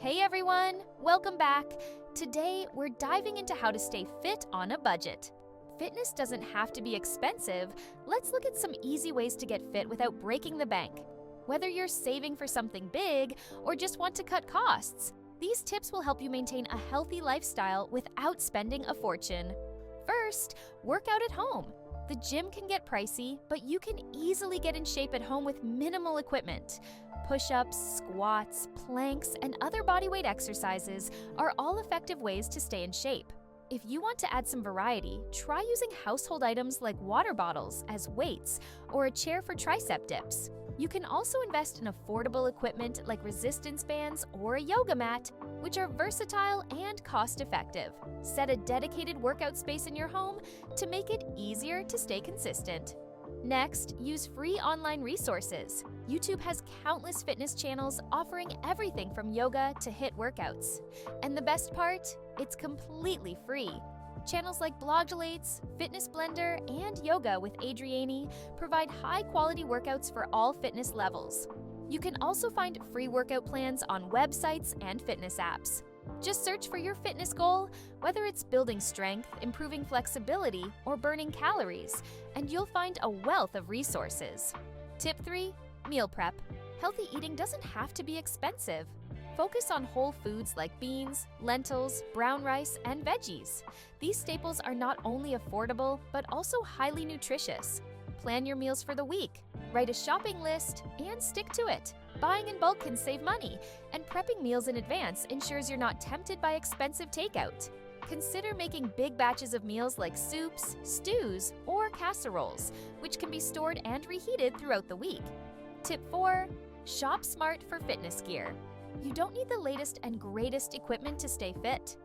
Hey everyone, welcome back. Today, we're diving into how to stay fit on a budget. Fitness doesn't have to be expensive. Let's look at some easy ways to get fit without breaking the bank. Whether you're saving for something big or just want to cut costs, these tips will help you maintain a healthy lifestyle without spending a fortune. First, work out at home. The gym can get pricey, but you can easily get in shape at home with minimal equipment. Push-ups, squats, planks, and other bodyweight exercises are all effective ways to stay in shape. If you want to add some variety, try using household items like water bottles as weights or a chair for tricep dips. You can also invest in affordable equipment like resistance bands or a yoga mat, which are versatile and cost-effective. Set a dedicated workout space in your home to make it easier to stay consistent. Next, use free online resources. YouTube has countless fitness channels offering everything from yoga to HIIT workouts. And the best part? It's completely free. Channels like Blogulates, Fitness Blender, and Yoga with Adriani provide high-quality workouts for all fitness levels. You can also find free workout plans on websites and fitness apps. Just search for your fitness goal, whether it's building strength, improving flexibility, or burning calories, and you'll find a wealth of resources. Tip 3. Meal prep. Healthy eating doesn't have to be expensive. Focus on whole foods like beans, lentils, brown rice, and veggies. These staples are not only affordable, but also highly nutritious. Plan your meals for the week, write a shopping list, and stick to it. Buying in bulk can save money, and prepping meals in advance ensures you're not tempted by expensive takeout. Consider making big batches of meals like soups, stews, or casseroles, which can be stored and reheated throughout the week. Tip 4. Shop smart for fitness gear. You don't need the latest and greatest equipment to stay fit.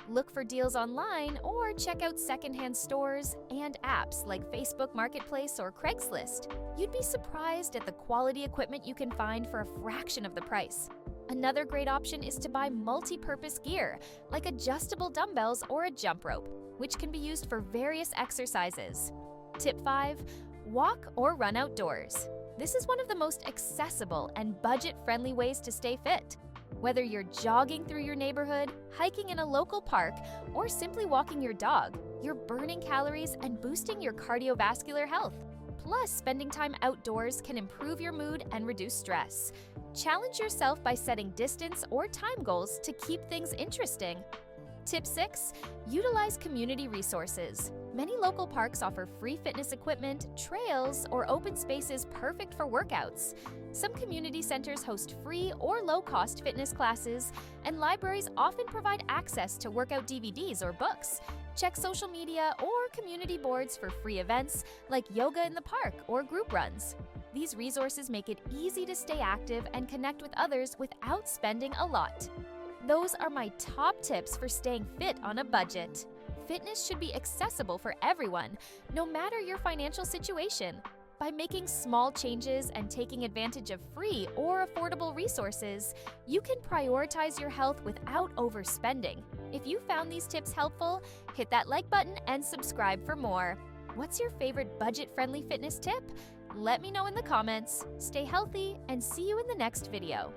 Look for deals online or check out secondhand stores and apps like Facebook Marketplace or Craigslist. You'd be surprised at the quality equipment you can find for a fraction of the price. Another great option is to buy multi-purpose gear, like adjustable dumbbells or a jump rope, which can be used for various exercises. Tip 5. Walk or run outdoors. This is one of the most accessible and budget-friendly ways to stay fit. Whether you're jogging through your neighborhood, hiking in a local park, or simply walking your dog, you're burning calories and boosting your cardiovascular health. Plus, spending time outdoors can improve your mood and reduce stress. Challenge yourself by setting distance or time goals to keep things interesting. Tip 6. Utilize community resources. Many local parks offer free fitness equipment, trails, or open spaces perfect for workouts. Some community centers host free or low-cost fitness classes, and libraries often provide access to workout DVDs or books. Check social media or community boards for free events like yoga in the park or group runs. These resources make it easy to stay active and connect with others without spending a lot. Those are my top tips for staying fit on a budget. Fitness should be accessible for everyone, no matter your financial situation. By making small changes and taking advantage of free or affordable resources, you can prioritize your health without overspending. If you found these tips helpful, hit that like button and subscribe for more. What's your favorite budget-friendly fitness tip? Let me know in the comments. Stay healthy and see you in the next video.